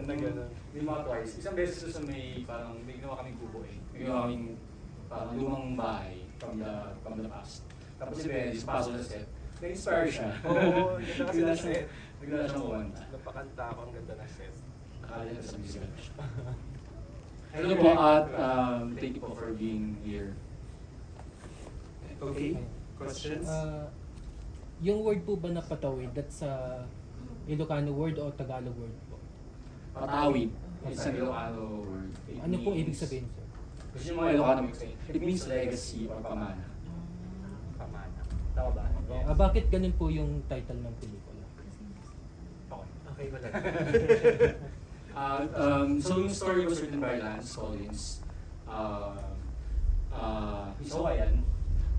Na gano'n. Yung mga twice. Isang beses doon sa may parang may ginawa kaming kubo eh. May ginawa kaming parang lumang bahay from the past. Tapos si Benji, pasok sa set. Na-inspire siya. Oo, ganda kasi na set. Bigla siyang kumanta. Napakanta ako, ang ganda na set. Akala niya sa musical siya. Hello po at thank you po for being here. Okay, questions? Yung word po ba na patawid, that's sa Ilocano word o Tagalog word po? Patawid. It's an Ilocano word. Ano po ibig sabihin, sir? Kasi yung mga Ilocano mix eh. It means legacy or pamana. Pamana. Tama ba? Bakit ganun po yung title ng pelikula? Okay, wala. So yung story was written by Lance Collins. He's Hawaiian.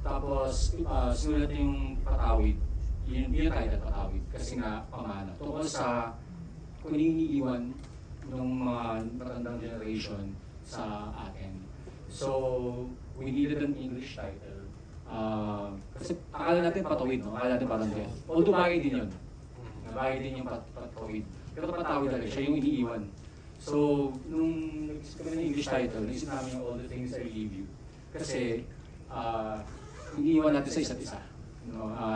Tapos sinulat yung Patawid. Yun yung title, Patawid. Kasi nga pamana. Tungkol sa kung iniiwan ng mga matandang generation sa atin. So we needed an English title. Kasi akala natin Patawid, no? Akala natin parang death. Although bagay din yun. Bagay din yung Patawid. Pero Patawid talaga, siya yung iniiwan. So, nung nag-isip kami ng English title, naisip namin yung All the Things I Leave You. Kasi, iniiwan natin sa isa't isa.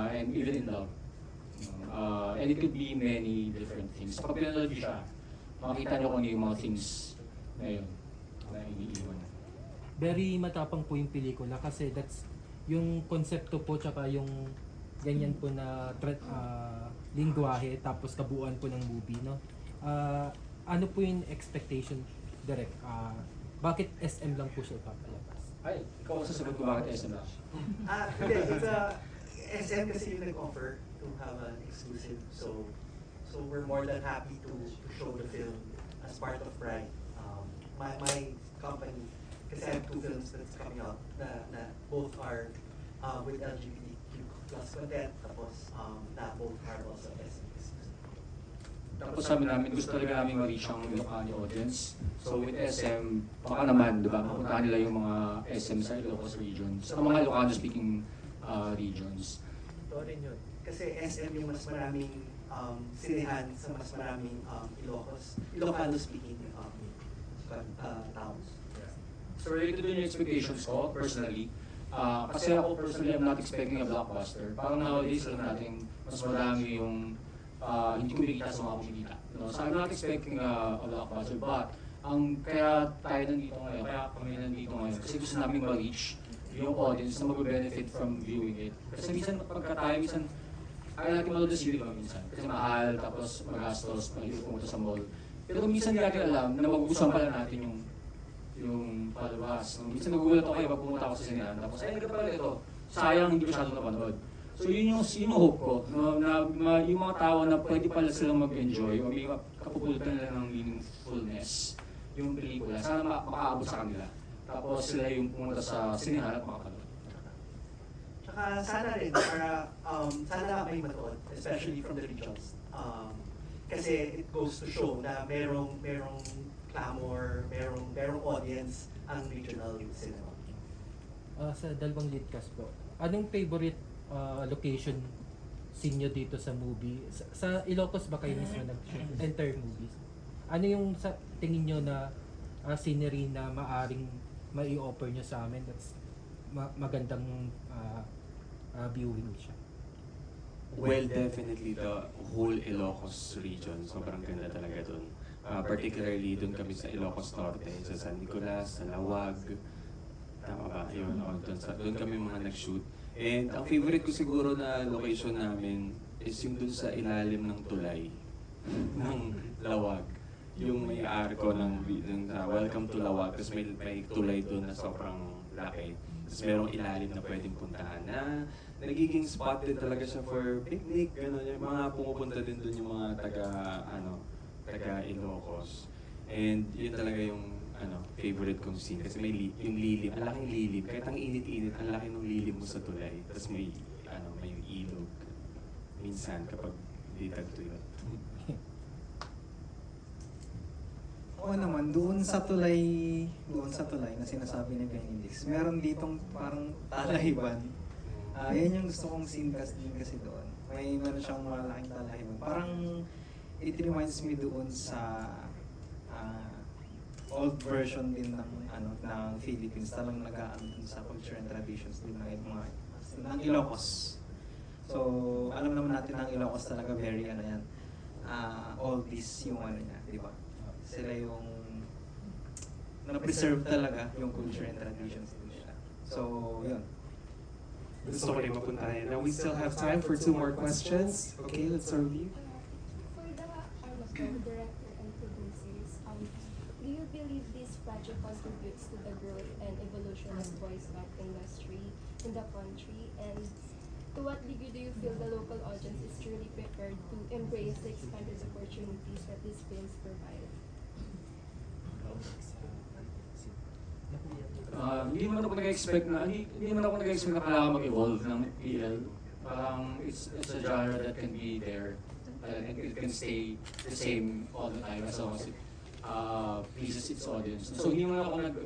And even in love. And it could be many different things. Pag pinanood niyo siya, makikita niyo kung ano yung mga things na yun, na iniiwan. Very matapang po yung pelikula kasi that's yung konsepto po tsaka yung ganyan po na lingwahe tapos kabuuan po ng movie, no? Ano po yung expectation direct? Bakit SM lang po siya papalabas? Ay, ikaw ang sasagot ko bakit SM lang. Hindi, it's SM kasi yung nag-offer to have an exclusive. So we're more than happy to show the film as part of Pride. My company, kasi I have 2 films that's coming out na both are with LGBTQ plus content, tapos na both are also SM exclusive. Tapos sabi namin, gusto talaga namin ma-reach ang Ilocano audience. So with SM, baka naman, di ba, mapuntahan nila yung mga SM sa Ilocos region, sa mga Ilocano-speaking regions. Ito rin yun. Kasi SM yung mas maraming sinihan sa mas maraming Ilocano-speaking towns. So related to yung expectations ko, personally, kasi ako personally, I'm not expecting a blockbuster. Parang nowadays, alam natin, mas marami yung hindi kumikita sa mga kumikita. No? So I'm not expecting a blockbuster, but kaya tayo nandito ngayon, kaya kami nandito ngayon, kasi gusto namin ma-reach yung audience na mag-benefit from viewing it. Kasi minsan pagka tayo, minsan ayaw natin manood sa sili ba minsan? Kasi mahal, tapos magastos, pumunta sa mall. Pero minsan hindi natin alam na magugustuhan pala natin yung palabas. No? Minsan nagugulat ako kayo pag pumunta ako sa sinihan, tapos ay nagka pala ito, sayang hindi masyadong napanood. So yun yung hope ko, no, na yung mga tao na pwede pala silang mag-enjoy o may kapupulutan nila ng meaningfulness yung pelikula, sana makaabot sa kanila. Tapos sila yung pumunta sa sinihan at makapanood. Tsaka sana rin, sana may matuod, especially from the regions. Kasi it goes to show na merong clamor, merong audience ang regional cinema. Sa dalawang lead cast po, anong favorite location scene nyo dito sa movie? Sa Ilocos ba kayo mismo nag-shoot? Entire movies? Ano yung sa tingin nyo na scenery na maaring mai-offer nyo sa amin that's magandang viewing siya? Well, definitely the whole Ilocos region, sobrang ganda talaga dun. Particularly dun kami sa Ilocos Norte, sa San Nicolas, sa Lawag, tama ba? Yun, dun kami mga nag-shoot. And ang favorite ko siguro na location namin is yung dun sa ilalim ng tulay ng Lawag. Yung may arko ng Welcome to Lawag, tapos may tulay dun na sobrang laki. Tapos merong ilalim na pwedeng puntahan na nagiging spot din talaga siya for picnic, gano'n. Yung mga pumupunta din dun yung mga taga Ilocos. And yun talaga yung favorite kong scene kasi may yung lilim, ang laking lilim, kahit ang init-init, ang laki ng lilim mo sa tulay. Tapos may ilog minsan kapag di tagtuyot. Oo naman, doon sa tulay na sinasabi ni Benedix, meron ditong parang talahiban. Yan yung gusto kong scene din kasi doon. Meron siyang malaking talahiban. Parang it reminds me doon sa old version din ng Philippines, talagang nag-aano dun sa culture and traditions din ng mga ng Ilocos. So, alam naman natin ng Ilocos talaga very oldies yung niya, di ba? Sila yung na-preserve talaga yung culture and traditions nila. So, yun. Gusto ko rin mapuntahan. Now we still have time for 2 more questions. Okay, let's start with you. For the director and producers, do you believe this project contributes to the growth and evolution of voice dub industry in the country? And to what degree do you feel the local audience is truly prepared to embrace the expanded opportunities that these films provide? Hindi naman ako nag-expect na kailangan mag-evolve ng PL. Parang it's a genre that can be there. And it can stay the same all the time as long as it pleases its audience. So hindi naman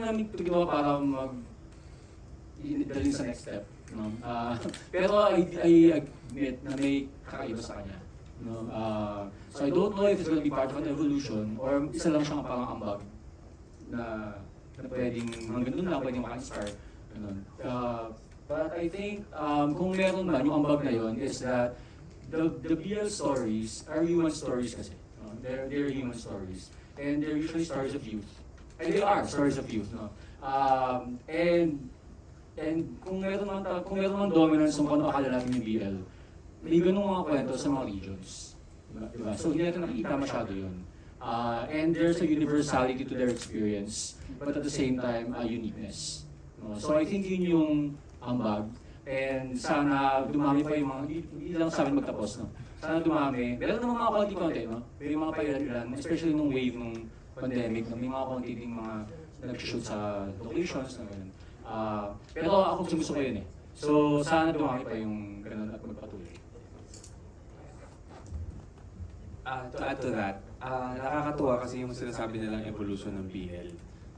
namin ito ginawa para dalhin sa next step. No? Pero I admit na may kakaiba sa kanya. No? So I don't know if it's gonna be part of an evolution or isa lang siyang parang ambag na pwedeng hanggang doon lang pwedeng maka-inspire. But I think kung meron man, yung ambag na yun is that the BL stories are human stories kasi. They're human stories. And they're usually stories of youth. And they are stories of youth. No? And kung meron man dominance kung paano akala natin yung BL, may ganung mga kwento sa mga regions. Diba? So hindi natin nakikita masyado yun. And there's a universality to their experience, but at the same time, a uniqueness. So I think yun yung ambag. And sana dumami pa yung mga, hindi lang sa amin magtapos. No? Sana dumami. Meron naman mga konti-konti, no? May mga pailan-ilan, especially nung wave ng pandemic, no? May mga konti ding mga nag-shoot sa locations na gano'n. Pero ako gusto ko yun eh. So sana dumami pa yung gano'n at magpatuloy. To add to that, nakakatuwa kasi yung sinasabi nilang evolution ng BL.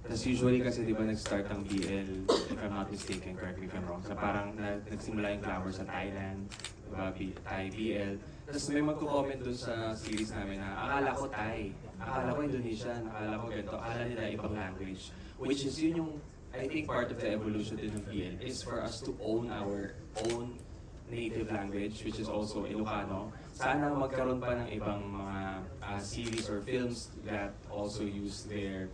Tapos usually kasi di ba nag-start ang BL, if I'm not mistaken, correct me if I'm wrong, sa parang nagsimula yung glamour sa Thailand, diba, Thai BL. Tapos may magko-comment dun sa series namin na akala ko Thai, akala ko Indonesian, akala ko ganito, akala nila ibang language. Which is yun yung, I think part of the evolution din ng BL is for us to own our own native language, which is also Ilocano. Sana magkaroon pa ng ibang mga series or films that also use their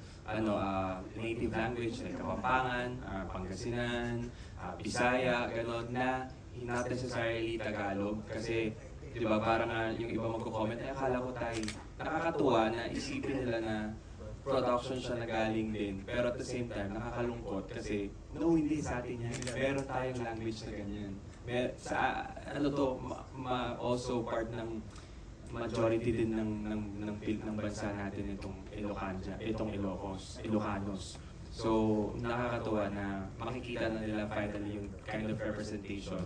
native language like Kapampangan, Pangasinan, Bisaya, gano'n na not necessarily Tagalog kasi di ba parang yung iba magko-comment ay akala ko Thai. Nakakatuwa na isipin nila na production siya na galing din pero at the same time nakakalungkot kasi no, hindi sa atin yan. Meron tayong language na ganyan. Also part ng majority din ng bansa natin itong Ilocanos. So nakakatuwa na makikita na nila finally yung kind of representation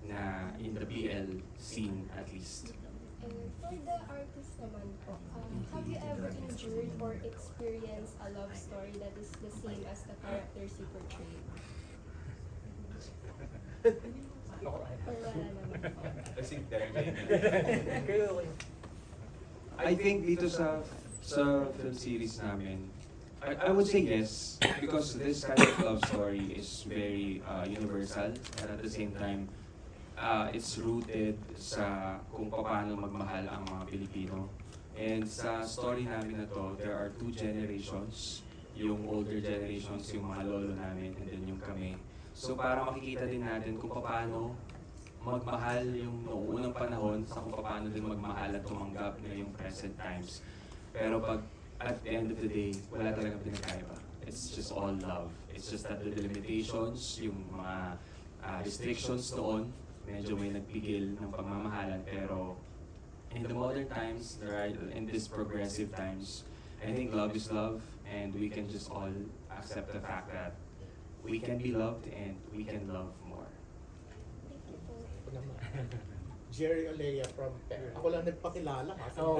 na in the BL scene at least. And for the artist naman po, have you ever endured or experienced a love story that is the same as the characters you portray? Or wala naman po? Kasi there. I think dito sa film series namin, I would say yes because this kind of love story is very universal and at the same time it's rooted sa kung paano magmahal ang mga Pilipino. And sa story namin na to, there are 2 generations. Yung older generations, yung mga lolo namin, and then yung kami. So para makikita din natin kung paano magmahal yung noong unang panahon sa kung paano din magmahal at tumanggap ngayong present times. Pero pag at the end of the day, wala talagang pinagkaiba. It's just all love. It's just that the limitations, yung mga restrictions noon, medyo may nagpigil ng pagmamahalan. Pero in the modern times, right, in these progressive times, I think love is love and we can just all accept the fact that we can be loved and we can love more. Thank you po. Jerry Olea from PEC. Ako lang nagpakilala kasi Oo.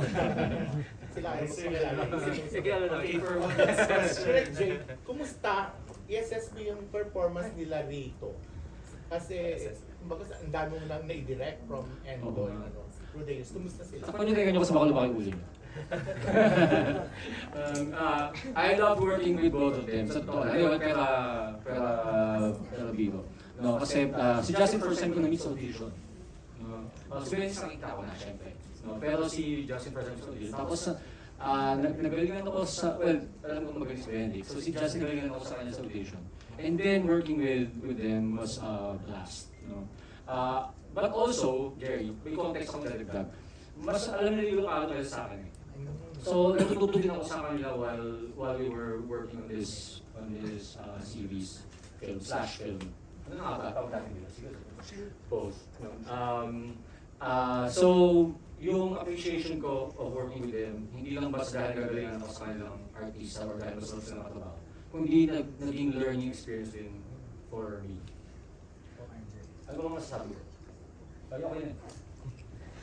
sila ay magpakilala. Sige, ano na. Okay, for one last question, Jay, kumusta SSB yung performance nila rito? Kasi, kumbaga, ang dami mo lang na-direct from Endon, through the years. Kumusta sila? Sa panyo kayo kasi baka lumaki ulo niyo. I love working with both of them. Sa totoo lang. Ayun, pero Vivo. No, kasi si Justin first time ko na-meet sa audition. No, si Benz nakita ko na, syempre. No, pero si Justin first time sa audition. Tapos, nagalingan ako sa, well, alam ko magaling si Benedict. So si Justin nagalingan ako sa kanya sa audition. And then working with them was a blast. No? But also, Jerry, may context akong dadagdag. Mas alam nila yung Ilocano sa akin eh. So, natututo din ako sa kanila while we were working on this series, film/film. Ano nga ba? Tawag natin nila? Both. So, yung appreciation ko of working with them, hindi lang basta dahil gagalingan ako sa kanilang artista or dahil masarap sila nakatabaho, kundi naging learning experience din for me. Ano ba masasabi ko? Okay na.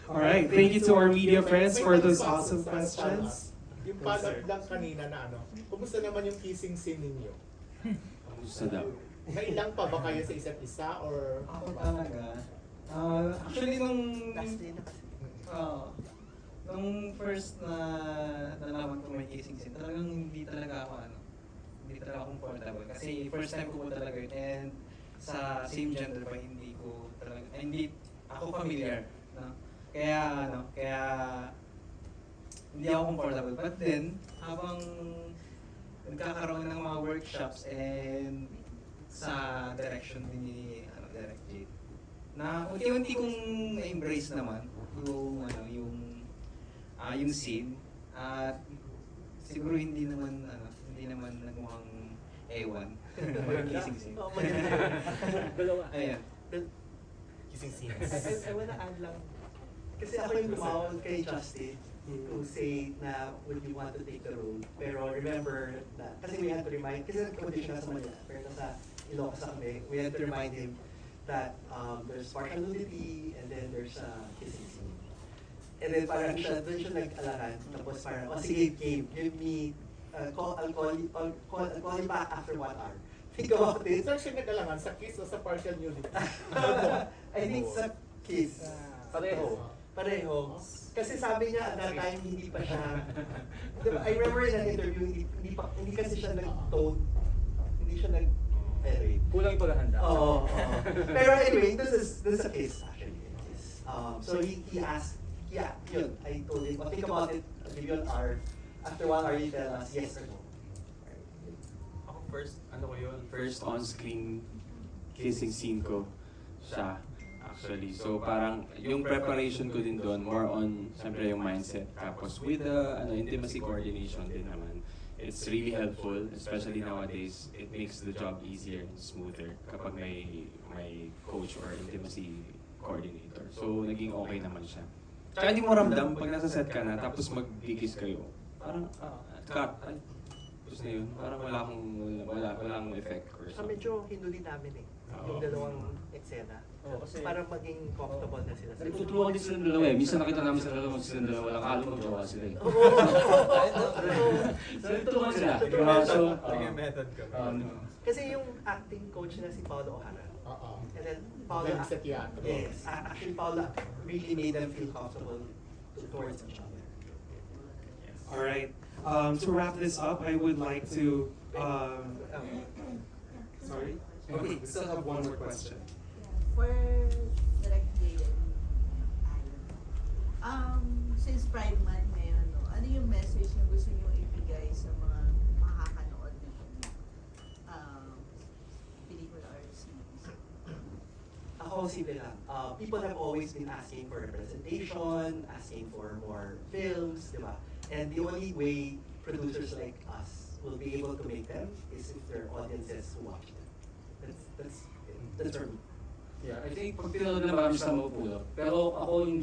All right, thank you to our media friends May for those nagpasa awesome sa questions. Yung follow-up lang kanina na ano, kumusta naman yung kissing scene ninyo? Gusto daw. Nailang pa ba kayo sa isa't isa or? Ako talaga. Actually, nung first na nalaman ko may kissing scene, talagang hindi talaga ako comfortable. Kasi first time ko talaga yun. And sa same gender pa, hindi ako familiar. No? Kaya hindi ako comfortable. But then, habang nagkakaroon ng mga workshops and sa direction din ni Direct Jade, na unti-unti kong na-embrace naman yung scene. At siguro hindi naman nagmukhang ewan yung kissing scene. Ayan. Kissing scenes. I wanna add lang. Kasi ako yung tumawag kay Justin to say na would you want to take the role. Pero remember na, kasi we had to remind, kasi nag-audition na sa Manila, pero sa Ilocos na kami, we had to remind him that there's partial nudity and then there's kissing scene. And then parang doon siya nag-alaran. Tapos parang, sige, Gabe, give me, I'll call you back after 1 hour. Think about it. Saan siya nag-alangan? Sa kiss o sa partial nudity? I think sa kiss. Pareho. Kasi sabi niya at that time hindi pa siya. Diba, I remember in an interview hindi kasi siya nag-tone. Hindi siya anyway. Kulang yung paghahanda. Oo. Pero anyway, this is a kiss actually. So he asked, yun, I told him, think about it, I'll give you an hour. After 1 hour, you tell us yes or no. Ako First on-screen kissing scene ko siya, actually. So parang yung preparation ko din doon, more on, siyempre yung mindset. Tapos with the intimacy coordination din naman, it's really helpful, especially nowadays. It makes the job easier and smoother kapag may coach or intimacy coordinator. So naging okay naman siya. Tsaka hindi mo ramdam pag nasa set ka na, tapos mag-kiss kayo. Parang, cut. Tapos na yun, parang walang effect or So something. medyo hinuli namin yung dalawang eksena. Kasi Para maging comfortable na sila. Nagtutulungan din silang dalawa eh. Minsan nakita namin sa dalawa silang dalawa, walang kalong mag-jowa sila eh. So nagtutulungan sila. So, Sige, method ka. Kasi yung acting coach na si Paolo O'Hara. Oo. And then Paolo, Magaling sa teatro. yes, actually Paolo really made them feel comfortable towards each other. All right. To wrap this up, I would like to. Sorry. Okay, we still have one more question. For Direct Jade, since Pride Month ngayon, ano yung message na gusto niyo ibigay sa mga makakanood ng pelikula or series? Ako, simple lang. People have always been asking for representation, asking for more films, di ba? And the only way producers like us will be able to make them is if there are audiences who watch them. That's for me. Yeah, I think pag pinanood na marami sa mapupulot. Pero ako in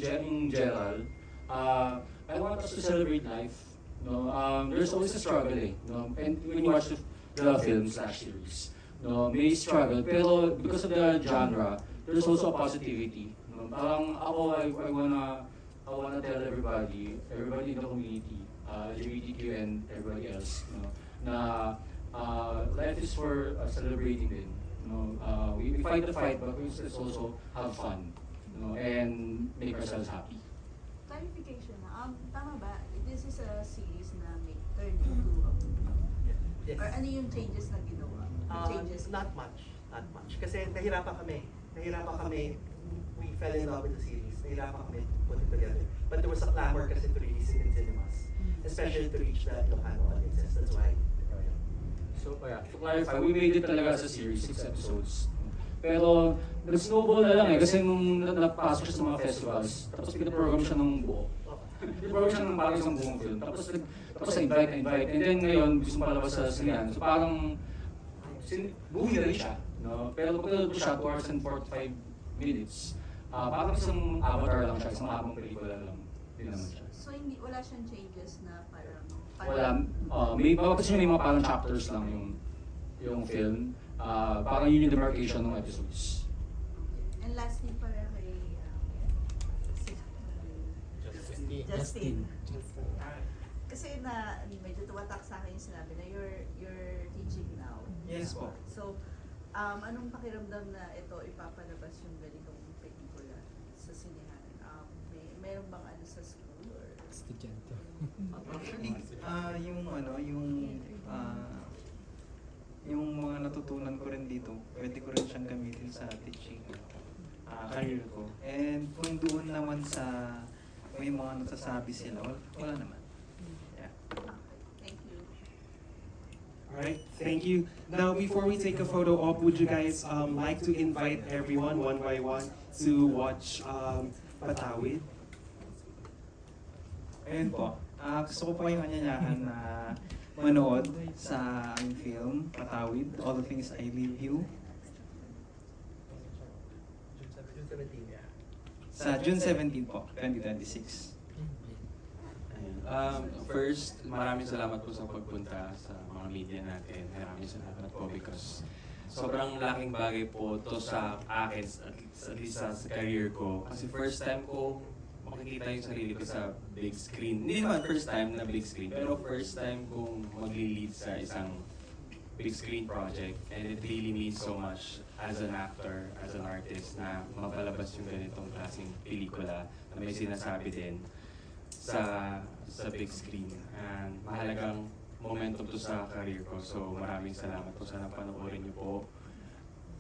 general, I want us to celebrate life. No, there's always a struggle eh. No? And when you watch the film/series, no, may struggle. Pero because of the genre, there's also a positivity. No? Parang ako, I wanna tell everybody in the community, LGBTQ and everybody else, no, na life is for celebrating din. No, we fight the fight, but we just also have fun, no, and make ourselves happy. Clarification na, tama ba? It is kasi sa series na may turn into a movie? Yes. Or ano yung changes na ginawa? Changes? Not much. Kasi nahirapan kami. We fell in love with the series. Nahirapan kami to put it together. But there was a clamor kasi to release it in cinemas. Especially to reach the Ilocano audiences. That's why. So, to clarify, we made it talaga as a series, 6 episodes. Pero, nag-snowball na lang kasi nung napasok siya sa mga festivals, tapos pinaprogram siya ng buo. Pinaprogram siya ng parang isang buong film. Tapos invite. And then ngayon, gusto mo palabas sa sinihan. So parang, movie na rin siya. No? Pero pag ko siya, 2 hours and 45 minutes, parang isang avatar lang siya, isang habang pelikula lang. Din naman siya. So wala siyang changes na parang... Wala. Kasi may mga parang chapters lang yung film. Parang yun yung demarcation ng episodes. And lastly, para kay Justin. Kasi medyo tumatak sa akin yung sinabi na you're teaching now. Yes po. So, anong pakiramdam na ito ipapalabas yung ganitong pelikula sa sinehan? Meron bang ano sa school or... Estudyante. Actually, yung mga natutunan ko rin dito, pwede ko rin siyang gamitin sa teaching career ko. And kung doon naman sa may mga nagsasabi sila, wala naman. Yeah. Thank you. Alright, thank you. Now, before we take a photo op, would you guys like to invite everyone one by one to watch Patawid? Ayun po. Gusto ko po yung anyanyahan na manood sa aming film, Patawid, All the Things I Leave You. June 17. Sa June 17 po, 2026. First, maraming salamat po sa pagpunta sa mga media natin. Maraming salamat po because sobrang laking bagay po to sa akin, at least sa career ko. Kasi first time ko makikita yung sarili ko sa big screen. Hindi naman first time na big screen, pero first time kong magli-lead sa isang big screen project. And it really means so much as an actor, as an artist, na mapalabas yung ganitong klaseng pelikula na may sinasabi din sa big screen. And mahalagang momentum to sa career ko. So maraming salamat po. Sana panoorin niyo po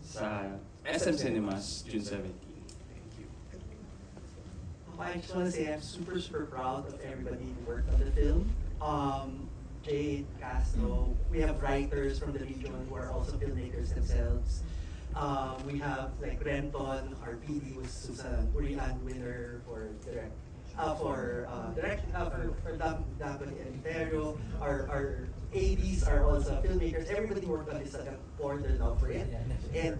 sa SM Cinemas, June 17. Thank you. I just want to say I'm super proud of everybody who worked on the film. Jade, Castro, we have writers from the region who are also filmmakers themselves. We have like Renton, our PD was Susan Urian winner for Daphne Entero. Our ADs are also filmmakers. Everybody worked on this and poured their love for it. And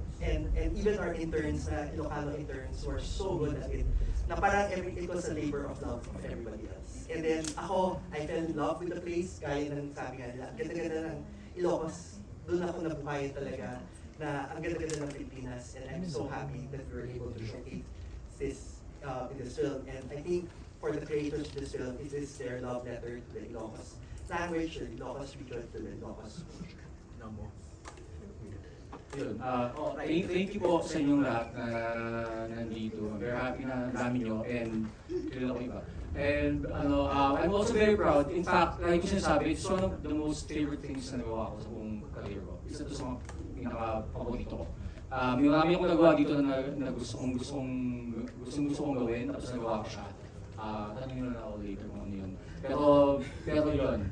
even our interns, Ilocano interns, were so good at it. Na parang it was a labor of love of everybody else. And then ako, I fell in love with the place. Gaya ng sabi nga nila, ang ganda-ganda ng Ilocos. Doon ako nabuhayan talaga na ang ganda-ganda ng Pilipinas. And I'm so happy that we were able to showcase this in this film. And I think for the creators of this film, it is their love letter to the Ilocos language, the Ilocos region, to the Ilocos Namo. Yun. Thank you po sa inyong lahat na nandito. I'm very happy na dami nyo and kilala ko iba. And I'm also very proud. In fact, like ko sinasabi, it's one of the most favorite things na nagawa ko sa buong career ko. Isa to sa mga pinaka-paborito ko. Marami akong nagawa dito na gusto kong gawin, tapos nagawa ko siya. Tanong nyo na ako later kung ano yun. Pero yun.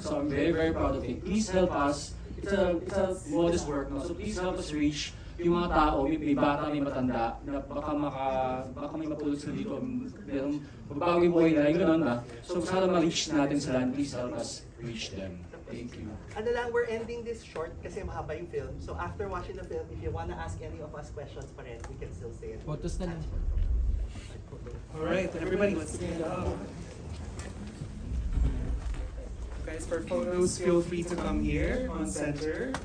So I'm very proud of it. Please help us. It's a modest work, no? So please help us reach yung mga tao, may bata, may matanda, na baka may mapulot sila dito, merong magbago yung buhay nila, yung gano'n ba? So sana ma-reach natin sila, and please help us reach them. Thank you. Ano lang, we're ending this short kasi mahaba yung film. So after watching the film, if you wanna ask any of us questions pa rin, we can still say it. Photos na lang. Alright, everybody, let's stand up. Guys, for photos, feel free to come here on center.